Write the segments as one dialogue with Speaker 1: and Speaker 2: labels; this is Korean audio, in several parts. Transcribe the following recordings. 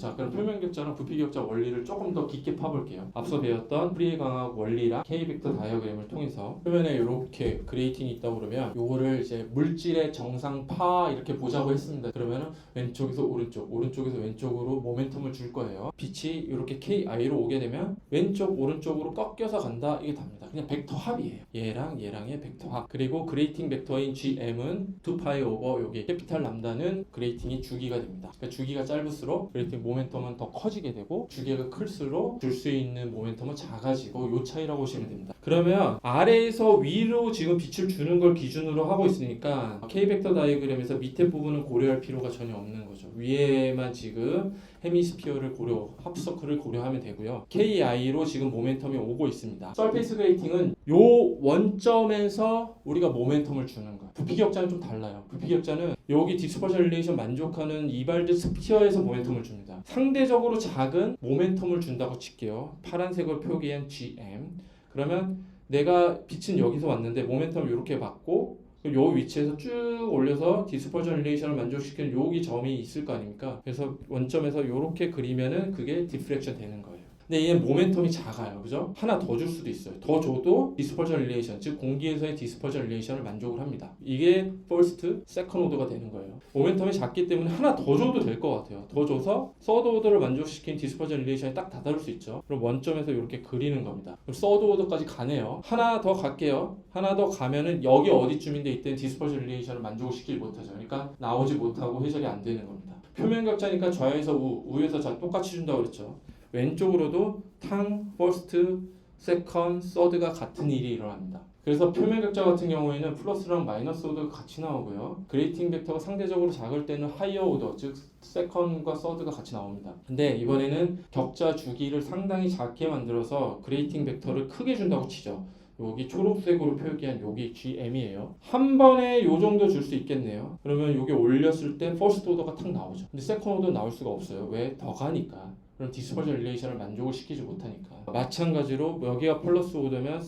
Speaker 1: 자, 그럼 표면격자랑 부피격자 원리를 조금 더 깊게 파볼게요. 앞서 배웠던 프리의 강학 원리랑 K-벡터 다이어그램을 통해서 표면에 이렇게 그레이팅이 있다고 그러면 요거를 이제 물질의 정상파 이렇게 보자고 했습니다. 그러면은 왼쪽에서 오른쪽, 오른쪽에서 왼쪽으로 모멘텀을 줄 거예요. 빛이 이렇게 KI로 오게 되면 왼쪽, 오른쪽으로 꺾여서 간다. 이게 답니다. 그냥 벡터 합이에요. 얘랑 얘랑의 벡터 합. 그리고 그레이팅 벡터인 GM은 2파이 오버 여기 캐피탈 람다는 그레이팅이 주기가 됩니다. 그러니까 주기가 짧을수록 그레이팅 모멘텀은 더 커지게 되고 주기가 클수록 줄 수 있는 모멘텀은 작아지고 요 차이라고 보시면 됩니다. 그러면 아래에서 위로 지금 빛을 주는 걸 기준으로 하고 있으니까 K-벡터 다이어그램에서 밑에 부분은 고려할 필요가 전혀 없는 거죠. 위에만 지금 헤미스피어를 합서클을 고려하면 되고요. KI로 지금 모멘텀이 오고 있습니다. 서페이스 그레이팅은 요 원점에서 우리가 모멘텀을 주는 거예요. 부피격자는 좀 달라요. 부피격자는 여기 디스퍼전 릴레이션 만족하는 이발드 스피어에서 모멘텀을 줍니다. 상대적으로 작은 모멘텀을 준다고 칠게요. 파란색으로 표기한 GM. 그러면 내가 빛은 여기서 왔는데 모멘텀을 이렇게 받고 요 위치에서 쭉 올려서 디스퍼전 릴레이션을 만족시키는 여기 점이 있을 거 아닙니까? 그래서 원점에서 이렇게 그리면은 그게 디프렉션 되는 거예요. 근데 얘는 모멘텀이 작아요. 그죠? 하나 더 줄 수도 있어요. 더 줘도 디스퍼전 릴레이션, 즉 공기에서의 디스퍼전 릴레이션을 만족을 합니다. 이게 퍼스트, 세컨 오더가 되는 거예요. 모멘텀이 작기 때문에 하나 더 줘도 될 것 같아요. 더 줘서 서드 오더를 만족시킨 디스퍼전 릴레이션에 딱 다다를 수 있죠. 그럼 원점에서 이렇게 그리는 겁니다. 그럼 서드 오더까지 가네요. 하나 더 갈게요. 하나 더 가면은 여기 어디쯤인데 이때 디스퍼전 릴레이션을 만족시키지 못하죠. 그러니까 나오지 못하고 해결이 안 되는 겁니다. 표면 격자니까 좌에서 우에서 자 똑같이 준다고 그랬죠. 왼쪽으로도 탕, 퍼스트, 세컨, 서드가 같은 일이 일어납니다. 그래서 표면 격자 같은 경우에는 플러스랑 마이너스 오더가 같이 나오고요. 그레이팅 벡터가 상대적으로 작을 때는 하이어 오더, 즉 세컨과 서드가 같이 나옵니다. 근데 이번에는 격자 주기를 상당히 작게 만들어서 그레이팅 벡터를 크게 준다고 치죠. 여기 초록색으로 표기한 여기 GM이에요. 한 번에 요 정도 줄 수 있겠네요. 그러면 여기 올렸을 때 퍼스트 오더가 탁 나오죠. 근데 세컨 오더 나올 수가 없어요. 왜? 더 가니까. 그럼 디스퍼전 릴레이션을 만족을 시키지 못하니까. 마찬가지로 여기가 플러스 오더면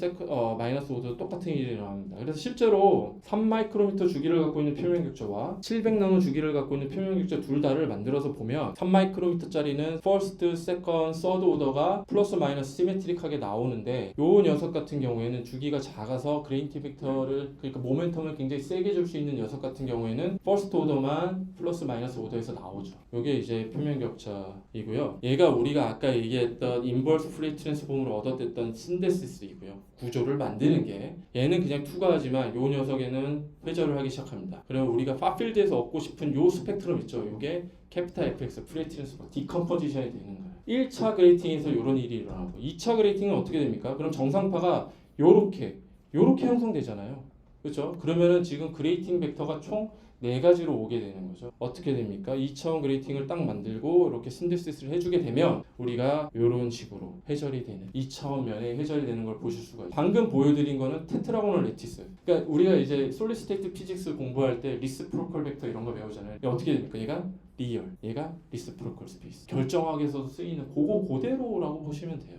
Speaker 1: 마이너스 오더 똑같은 일이 일어납니다. 그래서 실제로 3마이크로미터 주기를 갖고 있는 표면 격자와 700나노 주기를 갖고 있는 표면 격자 둘 다를 만들어서 보면 3마이크로미터짜리는 퍼스트, 세컨, 서드 오더가 플러스 마이너스 시메트릭하게 나오는데 요 녀석 같은 경우에는 주기가 작아서 그레이팅 벡터를 그러니까 모멘텀을 굉장히 세게 줄 수 있는 녀석 같은 경우에는 퍼스트 오더만 플러스 마이너스 오더에서 나오죠. 요게 이제 표면 격자이고요. 얘가 우리가 아까 얘기했던 인버스 프리 트랜스폼으로 얻어냈던 신데시스이고요. 구조를 만드는 게 얘는 그냥 투과하지만 요 녀석에는 회절을 하기 시작합니다. 그러면 우리가 파필드에서 얻고 싶은 요 스펙트럼 있죠. 요게 캐피탈 FX 프리 트랜스폼 디컴포지션이 되는 거예요. 1차 그레이팅에서 이런 일이 일어나고 2차 그레이팅은 어떻게 됩니까? 그럼 정상파가 요렇게 형성되잖아요. 그렇죠? 그러면은 지금 그레이팅 벡터가 총 4가지로 오게 되는 거죠. 어떻게 됩니까? 2차원 그레이팅을 딱 만들고 이렇게 신데시스를 해주게 되면 우리가 이런 식으로 회절이 되는 2차원 면에 회절이 되는 걸 보실 수가 있어요. 방금 보여드린 거는 테트라고널 레티스. 그러니까 우리가 이제 솔리드 스테이트 피직스 공부할 때 리스프로컬 벡터 이런 거 배우잖아요. 어떻게 됩니까? 얘가 리얼, 얘가 리스프로컬 스페이스. 결정학에서도 쓰이는 그대로라고 보시면 돼요.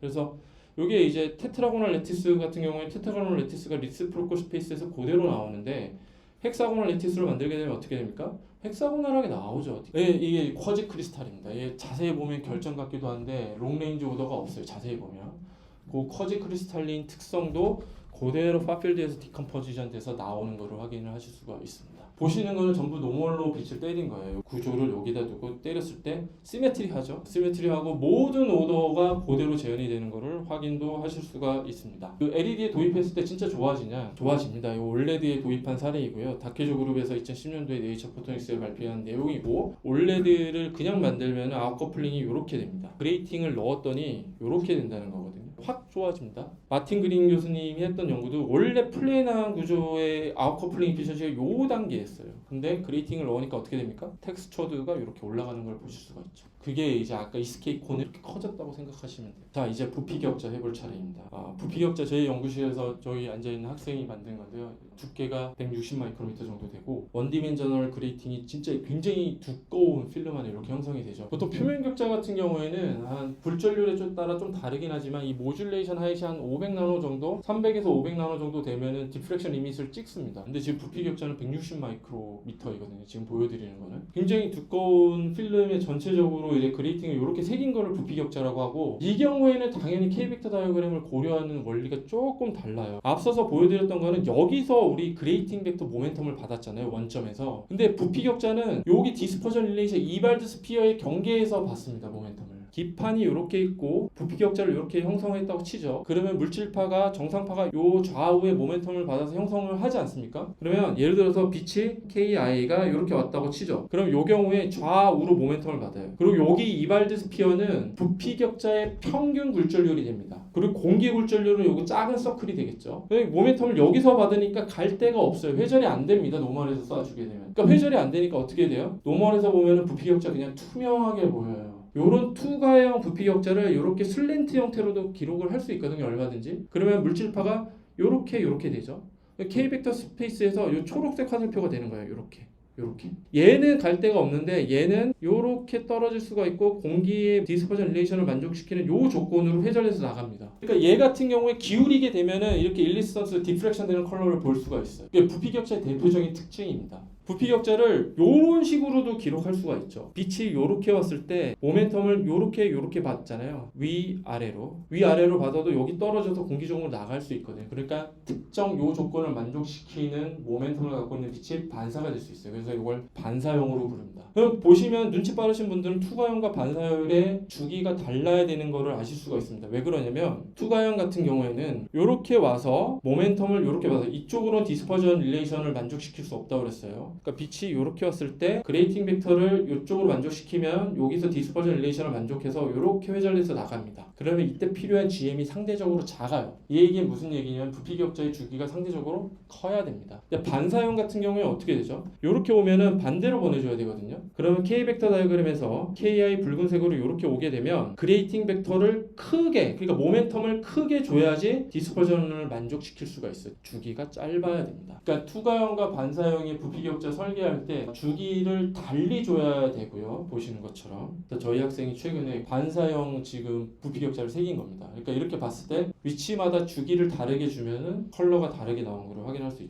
Speaker 1: 그래서 이게 이제 테트라고널 레티스 같은 경우에 테트라고널 레티스가 리스프로컬 스페이스에서 그대로 나오는데 헥사고널 레티스를 만들게 되면 어떻게 됩니까? 헥사고널하게 나오죠. 이게 쿼지 크리스탈입니다. 얘 자세히 보면 결정 같기도 한데 롱레인지 오더가 없어요. 자세히 보면 그 쿼지 크리스탈린 특성도 그대로 파필드에서 디컴포지션 돼서 나오는 거를 확인을 하실 수가 있습니다. 보시는 거는 전부 노멀로 빛을 때린 거예요. 구조를 여기다 두고 때렸을 때 시메트리하죠. 시메트리하고 모든 오더가 그대로 재현이 되는 거를 확인도 하실 수가 있습니다. 그 LED에 도입했을 때 진짜 좋아지냐? 좋아집니다. 이 OLED에 도입한 사례이고요. 다케조 그룹에서 2010년도에 네이처 포토닉스에 발표한 내용이고 OLED를 그냥 만들면 아웃커플링이 이렇게 됩니다. 그레이팅을 넣었더니 이렇게 된다는 거거든요. 확 좋아집니다. 마틴 그린 교수님이 했던 연구도 원래 플레인한 구조의 아웃커플링 에피셔시가 요 단계였어요. 근데 그레이팅을 넣으니까 어떻게 됩니까? 텍스처드가 이렇게 올라가는 걸 보실 수가 있죠. 그게 이제 아까 이스케이프 콘이 이렇게 커졌다고 생각하시면 돼요. 자, 이제 부피격자 해볼 차례입니다. 부피격자 저희 연구실에서 저희 앉아있는 학생이 만든 건데요. 두께가 160마이크로미터 정도 되고 원디멘셔널 그레이팅이 진짜 굉장히 두꺼운 필름 안에 이렇게 형성이 되죠. 보통 표면 격자 같은 경우에는 한 굴절률에 따라 좀 다르긴 하지만 이 모듈레이션 하이시 한 500나노 정도, 300에서 500나노 정도 되면은 디프렉션 리밋을 찍습니다. 근데 지금 부피 격자는 160마이크로미터이거든요. 지금 보여드리는 거는 굉장히 두꺼운 필름에 전체적으로 이제 그레이팅을 이렇게 새긴 거를 부피 격자라고 하고, 이 경우에는 당연히 K벡터 다이어그램을 고려하는 원리가 조금 달라요. 앞서서 보여드렸던 거는 여기서 우리 그레이팅 벡터 모멘텀을 받았잖아요, 원점에서. 근데 부피 격자는 여기 디스퍼전 릴레이션 이발드 스피어의 경계에서 봤습니다, 모멘텀을. 기판이 이렇게 있고 부피 격자를 이렇게 형성했다고 치죠. 그러면 물질파가 정상파가 요 좌우의 모멘텀을 받아서 형성을 하지 않습니까? 그러면 예를 들어서 빛이 KI가 이렇게 왔다고 치죠. 그럼 요 경우에 좌우로 모멘텀을 받아요. 그리고 여기 이발드 스피어는 부피 격자의 평균 굴절률이 됩니다. 그리고 공기 굴절률은 요거 작은 서클이 되겠죠. 모멘텀을 여기서 받으니까 갈 데가 없어요. 회전이 안 됩니다. 노멀에서 쏴주게 되면. 그러니까 회전이 안 되니까 어떻게 돼요? 노멀에서 보면은 부피 격자 그냥 투명하게 보여요. 요런 투과형 부피 격자를 이렇게 슬랜트 형태로도 기록을 할 수 있거든요, 얼마든지. 그러면 물질파가 요렇게 되죠. K벡터 스페이스에서 요 초록색 화살표가 되는 거예요. 요렇게. 얘는 갈 데가 없는데 얘는 요렇게 떨어질 수가 있고 공기의 디스퍼전 릴레이션을 만족시키는 요 조건으로 회전해서 나갑니다. 그러니까 얘 같은 경우에 기울이게 되면은 이렇게 일리스턴스 디프렉션 되는 컬러를 볼 수가 있어요. 이게 부피 격자의 대표적인 특징입니다. 부피 격자를 요런 식으로도 기록할 수가 있죠. 빛이 요렇게 왔을 때 모멘텀을 요렇게 받잖아요. 위아래로 받아도 여기 떨어져서 공기중으로 나갈 수 있거든요. 그러니까 특정 요 조건을 만족시키는 모멘텀을 갖고 있는 빛이 반사가 될 수 있어요. 그래서 이걸 반사형으로 부릅니다. 그럼 보시면 눈치 빠르신 분들은 투과형과 반사형의 주기가 달라야 되는 거를 아실 수가 있습니다. 왜 그러냐면 투과형 같은 경우에는 요렇게 와서 모멘텀을 요렇게 받아서 이쪽으로는 디스퍼전 릴레이션을 만족시킬 수 없다고 그랬어요. 그러니까 빛이 이렇게 왔을 때 그레이팅 벡터를 이쪽으로 만족시키면 여기서 디스퍼전 릴레이션을 만족해서 이렇게 회전해서 나갑니다. 그러면 이때 필요한 GM이 상대적으로 작아요. 이 얘기는 무슨 얘기냐면 부피 격자의 주기가 상대적으로 커야 됩니다. 근데 반사형 같은 경우에 어떻게 되죠? 이렇게 오면은 반대로 보내줘야 되거든요. 그러면 K벡터 다이어그램에서 KI 붉은색으로 이렇게 오게 되면 그레이팅 벡터를 크게, 그러니까 모멘텀을 크게 줘야지 디스퍼전을 만족시킬 수가 있어요. 주기가 짧아야 됩니다. 그러니까 투과형과 반사형의 부피 격자 설계할 때 주기를 달리 줘야 되고요. 보시는 것처럼 저희 학생이 최근에 반사형 지금 부피 격자를 새긴 겁니다. 그러니까 이렇게 봤을 때 위치마다 주기를 다르게 주면은 컬러가 다르게 나온 걸 확인할 수 있죠.